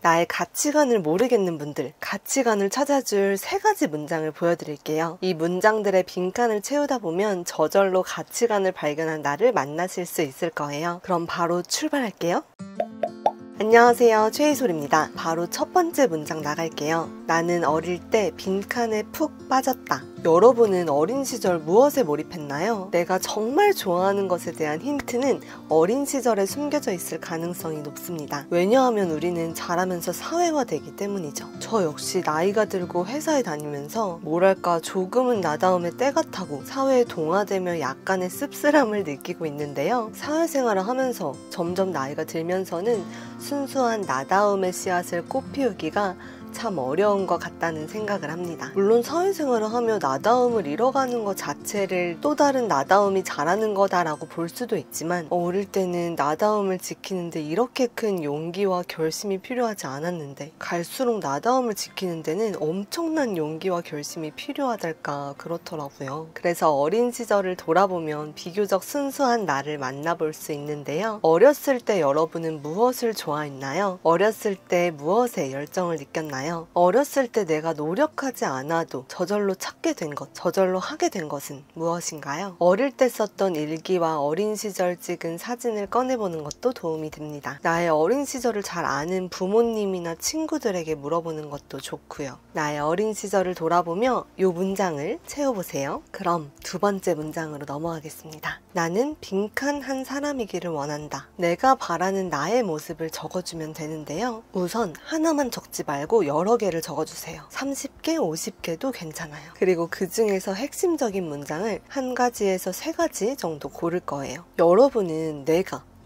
나의 가치관을 모르겠는 분들, 가치관을 찾아줄 3가지 문장을 보여드릴게요. 이 문장들의 빈칸을 채우다 보면 저절로 가치관을 발견한 나를 만나실 수 있을 거예요. 그럼 바로 출발할게요. 안녕하세요, 최희솔입니다. 바로 첫 번째 문장 나갈게요. 나는 어릴 때 빈칸에 푹 빠졌다. 여러분은 어린 시절 무엇에 몰입했나요? 내가 정말 좋아하는 것에 대한 힌트는 어린 시절에 숨겨져 있을 가능성이 높습니다. 왜냐하면 우리는 자라면서 사회화되기 때문이죠. 저 역시 나이가 들고 회사에 다니면서 뭐랄까 조금은 나다움의 때가 타고 사회에 동화되며 약간의 씁쓸함을 느끼고 있는데요. 사회생활을 하면서 점점 나이가 들면서는 순수한 나다움의 씨앗을 꽃피우기가 참 어려운 것 같다는 생각을 합니다. 물론 사회생활을 하며 나다움을 잃어가는 것 자체를 또 다른 나다움이 자라는 거다라고 볼 수도 있지만 어릴 때는 나다움을 지키는데 이렇게 큰 용기와 결심이 필요하지 않았는데 갈수록 나다움을 지키는 데는 엄청난 용기와 결심이 필요하달까 그렇더라고요. 그래서 어린 시절을 돌아보면 비교적 순수한 나를 만나볼 수 있는데요. 어렸을 때 여러분은 무엇을 좋아했나요? 어렸을 때 무엇에 열정을 느꼈나요? 어렸을 때 내가 노력하지 않아도 저절로 찾게 된 것, 저절로 하게 된 것은 무엇인가요? 어릴 때 썼던 일기와 어린 시절 찍은 사진을 꺼내보는 것도 도움이 됩니다. 나의 어린 시절을 잘 아는 부모님이나 친구들에게 물어보는 것도 좋고요. 나의 어린 시절을 돌아보며 이 문장을 채워보세요. 그럼 두 번째 문장으로 넘어가겠습니다. 나는 빈칸 한 사람이기를 원한다. 내가 바라는 나의 모습을 적어주면 되는데요. 우선 하나만 적지 말고 여러 개를 적어주세요. 30개, 50개도 괜찮아요. 그리고 그 중에서 핵심적인 문장을 1가지에서 3가지 정도 고를 거예요. 여러분은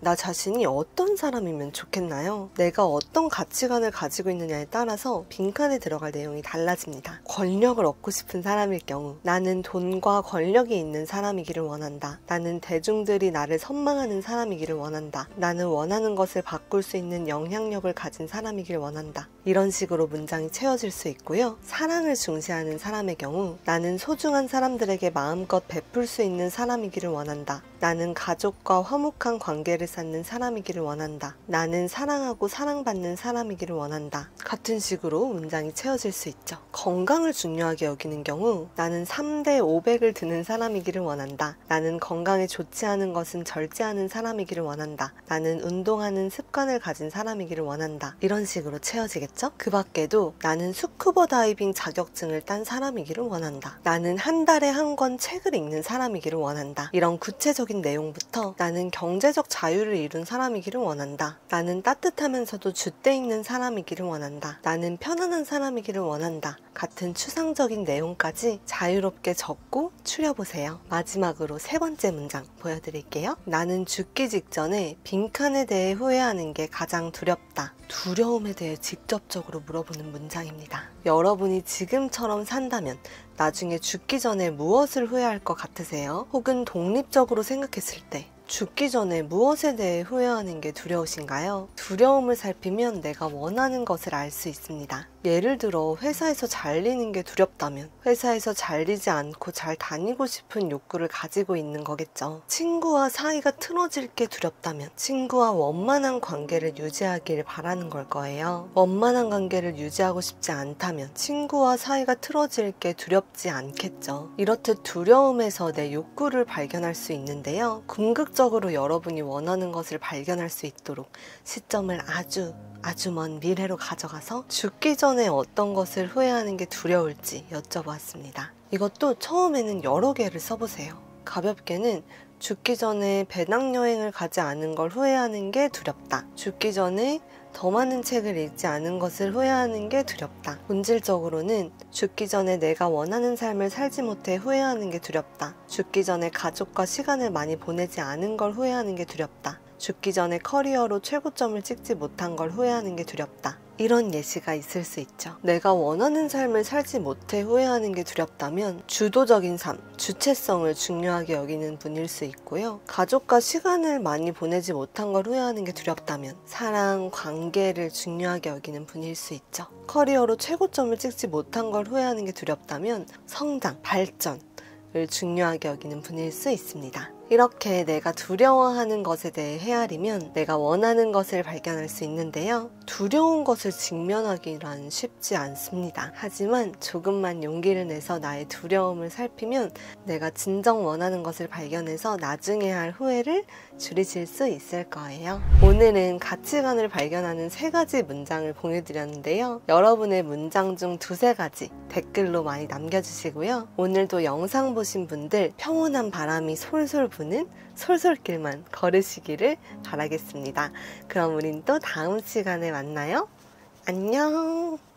나 자신이 어떤 사람이면 좋겠나요? 내가 어떤 가치관을 가지고 있느냐에 따라서 빈칸에 들어갈 내용이 달라집니다. 권력을 얻고 싶은 사람일 경우 나는 돈과 권력이 있는 사람이기를 원한다. 나는 대중들이 나를 선망하는 사람이기를 원한다. 나는 원하는 것을 바꿀 수 있는 영향력을 가진 사람이길 원한다. 이런 식으로 문장이 채워질 수 있고요. 사랑을 중시하는 사람의 경우 나는 소중한 사람들에게 마음껏 베풀 수 있는 사람이기를 원한다. 나는 가족과 화목한 관계를 쌓는 사람이기를 원한다. 나는 사랑하고 사랑받는 사람이기를 원한다. 같은 식으로 문장이 채워질 수 있죠. 건강을 중요하게 여기는 경우 나는 3대 500을 드는 사람이기를 원한다. 나는 건강에 좋지 않은 것은 절제하는 사람이기를 원한다. 나는 운동하는 습관을 가진 사람이기를 원한다. 이런 식으로 채워지겠죠? 그 밖에도 나는 스쿠버 다이빙 자격증을 딴 사람이기를 원한다. 나는 한 달에 한 권 책을 읽는 사람이기를 원한다. 이런 구체적인 내용부터 나는 경제적 자유를 이룬 사람이기를 원한다. 나는 따뜻하면서도 줏대 있는 사람이기를 원한다. 나는 편안한 사람이기를 원한다. 같은 추상적인 내용까지 자유롭게 적고 추려보세요. 마지막으로 3번째 문장 보여드릴게요. 나는 죽기 직전에 빈칸에 대해 후회하는 게 가장 두렵다. 두려움에 대해 직접적으로 물어보는 문장입니다. 여러분이 지금처럼 산다면 나중에 죽기 전에 무엇을 후회할 것 같으세요? 혹은 독립적으로 생각했을 때 죽기 전에 무엇에 대해 후회하는 게 두려우신가요? 두려움을 살피면 내가 원하는 것을 알 수 있습니다. 예를 들어 회사에서 잘리는 게 두렵다면 회사에서 잘리지 않고 잘 다니고 싶은 욕구를 가지고 있는 거겠죠. 친구와 사이가 틀어질 게 두렵다면 친구와 원만한 관계를 유지하길 바라는 걸 거예요. 원만한 관계를 유지하고 싶지 않다면 친구와 사이가 틀어질 게 두렵지 않겠죠. 이렇듯 두려움에서 내 욕구를 발견할 수 있는데요. 궁극적으로 여러분이 원하는 것을 발견할 수 있도록 시점을 아주 먼 미래로 가져가서 죽기 전에 어떤 것을 후회하는 게 두려울지 여쭤보았습니다. 이것도 처음에는 여러 개를 써보세요. 가볍게는 죽기 전에 배낭여행을 가지 않은 걸 후회하는 게 두렵다. 죽기 전에 더 많은 책을 읽지 않은 것을 후회하는 게 두렵다. 본질적으로는 죽기 전에 내가 원하는 삶을 살지 못해 후회하는 게 두렵다. 죽기 전에 가족과 시간을 많이 보내지 않은 걸 후회하는 게 두렵다. 죽기 전에 커리어로 최고점을 찍지 못한 걸 후회하는 게 두렵다. 이런 예시가 있을 수 있죠. 내가 원하는 삶을 살지 못해 후회하는 게 두렵다면 주도적인 삶, 주체성을 중요하게 여기는 분일 수 있고요. 가족과 시간을 많이 보내지 못한 걸 후회하는 게 두렵다면 사랑, 관계를 중요하게 여기는 분일 수 있죠. 커리어로 최고점을 찍지 못한 걸 후회하는 게 두렵다면 성장, 발전을 중요하게 여기는 분일 수 있습니다. 이렇게 내가 두려워하는 것에 대해 헤아리면 내가 원하는 것을 발견할 수 있는데요. 두려운 것을 직면하기란 쉽지 않습니다. 하지만 조금만 용기를 내서 나의 두려움을 살피면 내가 진정 원하는 것을 발견해서 나중에 할 후회를 줄이실 수 있을 거예요. 오늘은 가치관을 발견하는 3가지 문장을 보내드렸는데요. 여러분의 문장 중 2-3가지 댓글로 많이 남겨주시고요. 오늘도 영상 보신 분들 평온한 바람이 솔솔 부는 솔솔길만 걸으시기를 바라겠습니다. 그럼 우린 또 다음 시간에 만나요. 안녕.